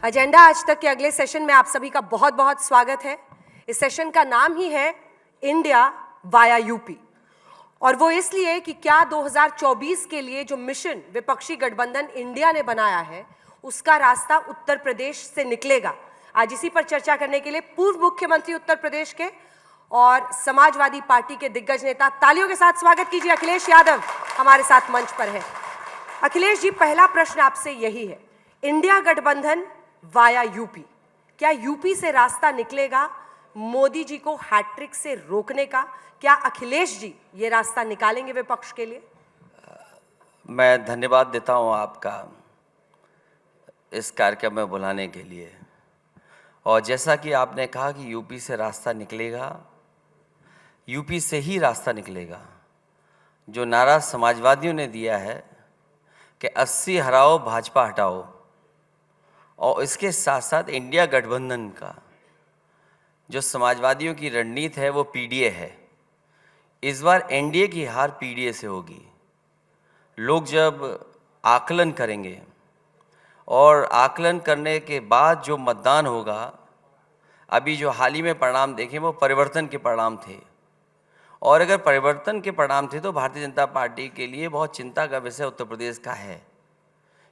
Agenda आज तक के अगले सेशन में आप सभी का बहुत बहुत स्वागत है। इस सेशन का नाम ही है इंडिया वाया यूपी, और वो इसलिए कि क्या 2024 के लिए जो मिशन विपक्षी गठबंधन इंडिया ने बनाया है उसका रास्ता उत्तर प्रदेश से निकलेगा। आज इसी पर चर्चा करने के लिए पूर्व मुख्यमंत्री उत्तर प्रदेश के और समाजवादी पार्टी के दिग्गज नेता, तालियों के साथ स्वागत कीजिए, अखिलेश यादव हमारे साथ मंच पर है। अखिलेश जी, पहला प्रश्न आपसे यही है, इंडिया गठबंधन वाया यूपी, क्या यूपी से रास्ता निकलेगा मोदी जी को हैट्रिक से रोकने का? क्या अखिलेश जी ये रास्ता निकालेंगे विपक्ष के लिए? मैं धन्यवाद देता हूं आपका इस कार्यक्रम में बुलाने के लिए। और जैसा कि आपने कहा कि यूपी से रास्ता निकलेगा, यूपी से ही रास्ता निकलेगा। जो नारा समाजवादियों ने दिया है कि 80 हराओ भाजपा हटाओ, और इसके साथ साथ इंडिया गठबंधन का जो समाजवादियों की रणनीति है वो पीडीए है। इस बार एनडीए की हार पीडीए से होगी। लोग जब आकलन करेंगे और आकलन करने के बाद जो मतदान होगा, अभी जो हाल ही में परिणाम देखें वो परिवर्तन के परिणाम थे, और अगर परिवर्तन के परिणाम थे तो भारतीय जनता पार्टी के लिए बहुत चिंता का विषय उत्तर प्रदेश का है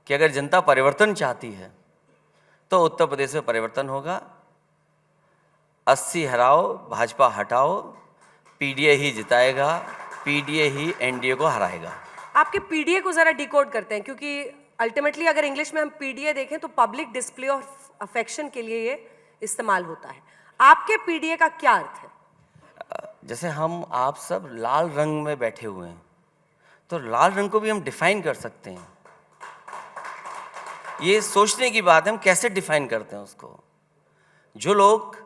कि अगर जनता परिवर्तन चाहती है तो उत्तर प्रदेश में परिवर्तन होगा। 80 हराओ भाजपा हटाओ, पीडीए ही जिताएगा, पीडीए ही एनडीए को हराएगा। आपके पीडीए को जरा डिकोड करते हैं, क्योंकि अल्टीमेटली अगर इंग्लिश में हम पीडीए देखें तो पब्लिक डिस्प्ले ऑफ अफेक्शन के लिए ये इस्तेमाल होता है। आपके पीडीए का क्या अर्थ है? जैसे हम आप सब लाल रंग में बैठे हुए हैं, तो लाल रंग को भी हम डिफाइन कर सकते हैं। ये सोचने की बात है, हम कैसे डिफाइन करते हैं उसको। जो लोग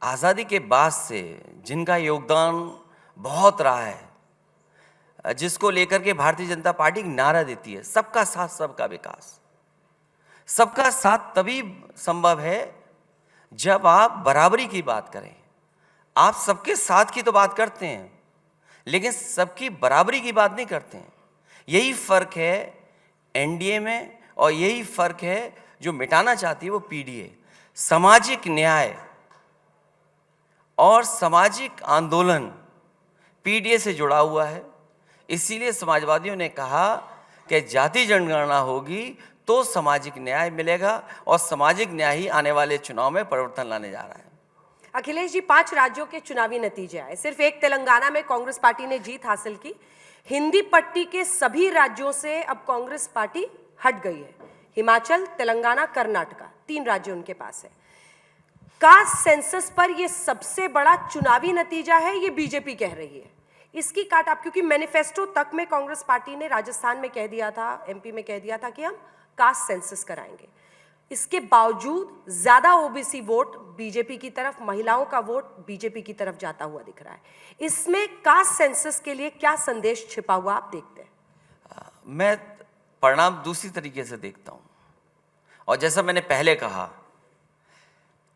आज़ादी के बाद से जिनका योगदान बहुत रहा है, जिसको लेकर के भारतीय जनता पार्टी एक नारा देती है, सबका साथ सबका विकास। सबका साथ तभी संभव है जब आप बराबरी की बात करें। आप सबके साथ की तो बात करते हैं, लेकिन सबकी बराबरी की बात नहीं करते हैं। यही फर्क है एनडीए में, और यही फर्क है जो मिटाना चाहती है वो पीडीए। सामाजिक न्याय और सामाजिक आंदोलन पीडीए से जुड़ा हुआ है। इसीलिए समाजवादियों ने कहा कि जाति जनगणना होगी तो सामाजिक न्याय मिलेगा, और सामाजिक न्याय ही आने वाले चुनाव में परिवर्तन लाने जा रहा है। अखिलेश जी, 5 राज्यों के चुनावी नतीजे आए, सिर्फ एक तेलंगाना में कांग्रेस पार्टी ने जीत हासिल की। हिंदी पट्टी के सभी राज्यों से अब कांग्रेस पार्टी हट गई है। हिमाचल, तेलंगाना, कर्नाटका, 3 राज्य उनके पास है। कास्ट सेंसस पर यह सबसे बड़ा चुनावी नतीजा है, ये बीजेपी कह रही है। इसकी काट आप, क्योंकि मैनिफेस्टो तक में कांग्रेस पार्टी ने राजस्थान में कह दिया था, एमपी में कह दिया था कि हम कास्ट सेंसस कराएंगे। इसके बावजूद ज्यादा ओबीसी वोट बीजेपी की तरफ, महिलाओं का वोट बीजेपी की तरफ जाता हुआ दिख रहा है। इसमें कास्ट सेंसस के लिए क्या संदेश छिपा हुआ आप देखते हैं? मैं परिणाम दूसरी तरीके से देखता हूं, और जैसा मैंने पहले कहा,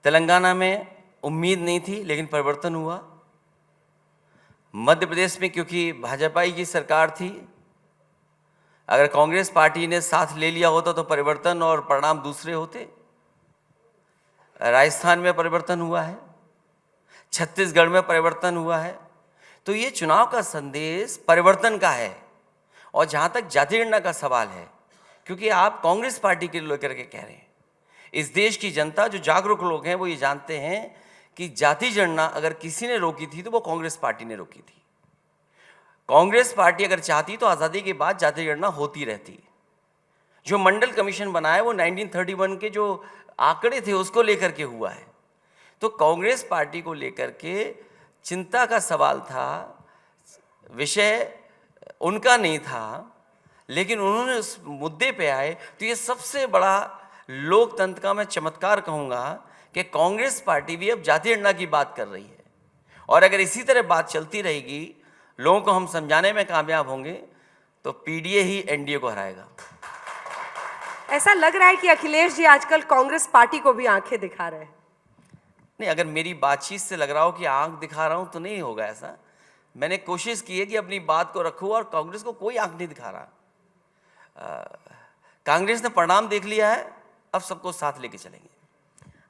तेलंगाना में उम्मीद नहीं थी लेकिन परिवर्तन हुआ। मध्य प्रदेश में क्योंकि भाजपा की सरकार थी, अगर कांग्रेस पार्टी ने साथ ले लिया होता तो परिवर्तन और परिणाम दूसरे होते। राजस्थान में परिवर्तन हुआ है, छत्तीसगढ़ में परिवर्तन हुआ है। तो ये चुनाव का संदेश परिवर्तन का है। और जहाँ तक जाति गणना का सवाल है, क्योंकि आप कांग्रेस पार्टी के लेकर के कह रहे हैं, इस देश की जनता, जो जागरूक लोग हैं, वो ये जानते हैं कि जाति गणना अगर किसी ने रोकी थी तो वो कांग्रेस पार्टी ने रोकी थी। कांग्रेस पार्टी अगर चाहती तो आज़ादी के बाद जाति गणना होती रहती। जो मंडल कमीशन बनाया वो 1931 के जो आंकड़े थे उसको लेकर के हुआ है। तो कांग्रेस पार्टी को लेकर के चिंता का सवाल था, विषय उनका नहीं था, लेकिन उन्होंने उस मुद्दे पे आए। तो ये सबसे बड़ा लोकतंत्र का मैं चमत्कार कहूँगा कि कांग्रेस पार्टी भी अब जाति गणना की बात कर रही है। और अगर इसी तरह बात चलती रहेगी, लोगों को हम समझाने में कामयाब होंगे, तो पीडीए ही एनडीए को हराएगा। ऐसा लग रहा है कि अखिलेश जी आजकल कांग्रेस पार्टी को भी आंखें दिखा रहे हैं। नहीं, अगर मेरी बातचीत से लग रहा हो कि आंख दिखा रहा हूं तो नहीं होगा ऐसा। मैंने कोशिश की है कि अपनी बात को रखूं, और कांग्रेस को कोई आंख नहीं दिखा रहा। कांग्रेस ने परिणाम देख लिया है, अब सबको साथ लेके चलेंगे।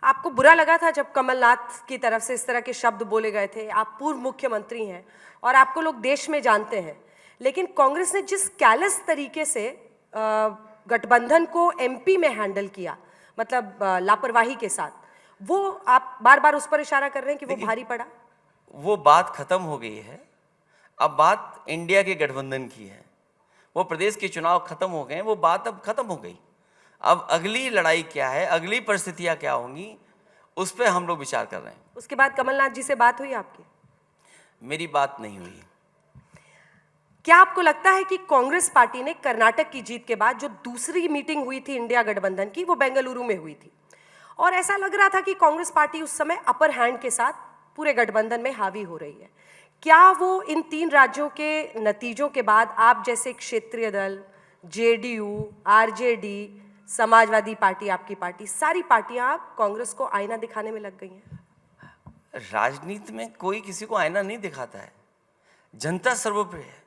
आपको बुरा लगा था जब कमलनाथ की तरफ से इस तरह के शब्द बोले गए थे? आप पूर्व मुख्यमंत्री हैं और आपको लोग देश में जानते हैं, लेकिन कांग्रेस ने जिस कैलस तरीके से गठबंधन को एमपी में हैंडल किया, मतलब लापरवाही के साथ, वो आप बार बार उस पर इशारा कर रहे हैं कि वो भारी पड़ा। वो बात खत्म हो गई है, अब बात इंडिया के गठबंधन की है। वो प्रदेश के चुनाव खत्म हो गए हैं, वो बात अब खत्म हो गई। अब अगली लड़ाई क्या है, अगली परिस्थितियां क्या होंगी, उस पर हम लोग विचार कर रहे हैं। उसके बाद कमलनाथ जी से बात हुई आपकी? मेरी बात नहीं हुई। क्या आपको लगता है कि कांग्रेस पार्टी ने कर्नाटक की जीत के बाद जो दूसरी मीटिंग हुई थी इंडिया गठबंधन की, वो बेंगलुरु में हुई थी, और ऐसा लग रहा था कि कांग्रेस पार्टी उस समय अपर हैंड के साथ पूरे गठबंधन में हावी हो रही है? क्या वो इन 3 राज्यों के नतीजों के बाद आप जैसे क्षेत्रीय दल, जेडीयू, आरजेडी, समाजवादी पार्टी, आपकी पार्टी, सारी पार्टियां आप कांग्रेस को आईना दिखाने में लग गई हैं? राजनीति में कोई किसी को आईना नहीं दिखाता है, जनता सर्वोपरि है।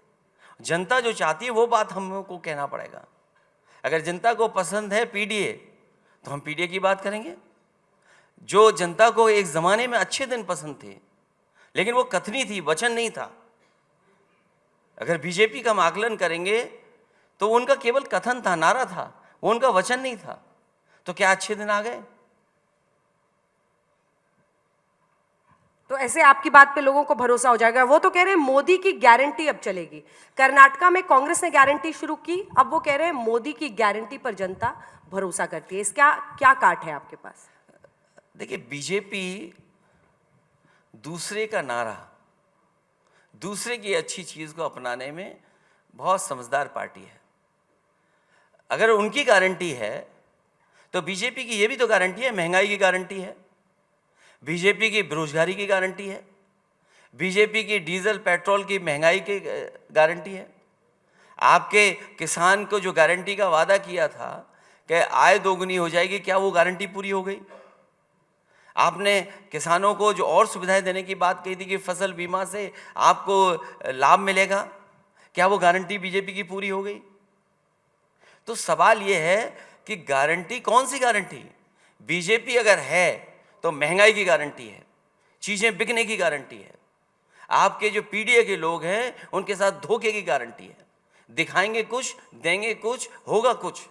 जनता जो चाहती है वो बात हमको कहना पड़ेगा। अगर जनता को पसंद है पीडीए, तो हम पीडीए की बात करेंगे। जो जनता को एक जमाने में अच्छे दिन पसंद थे, लेकिन वो कथनी थी, वचन नहीं था। अगर बीजेपी का हम आकलन करेंगे तो उनका केवल कथन था, नारा था, वो उनका वचन नहीं था। तो क्या अच्छे दिन आ गए? तो ऐसे आपकी बात पे लोगों को भरोसा हो जाएगा। वो तो कह रहे हैं मोदी की गारंटी अब चलेगी। कर्नाटका में कांग्रेस ने गारंटी शुरू की, अब वो कह रहे हैं मोदी की गारंटी पर जनता भरोसा करती है। इसका क्या काट है आपके पास? देखिए, बीजेपी दूसरे का नारा, दूसरे की अच्छी चीज को अपनाने में बहुत समझदार पार्टी है। अगर उनकी गारंटी है तो बीजेपी की ये भी तो गारंटी है, महंगाई की गारंटी है, बीजेपी की बेरोजगारी की गारंटी है, बीजेपी की डीजल पेट्रोल की महंगाई की गारंटी है। आपके किसान को जो गारंटी का वादा किया था कि आय दोगुनी हो जाएगी, क्या वो गारंटी पूरी हो गई? आपने किसानों को जो और सुविधाएं देने की बात कही थी कि फसल बीमा से आपको लाभ मिलेगा, क्या वो गारंटी बीजेपी की पूरी हो गई? तो सवाल ये है कि गारंटी कौन सी गारंटी? बीजेपी अगर है तो महंगाई की गारंटी है, चीजें बिकने की गारंटी है। आपके जो पीडीए के लोग हैं उनके साथ धोखे की गारंटी है। दिखाएंगे कुछ, देंगे कुछ, होगा कुछ।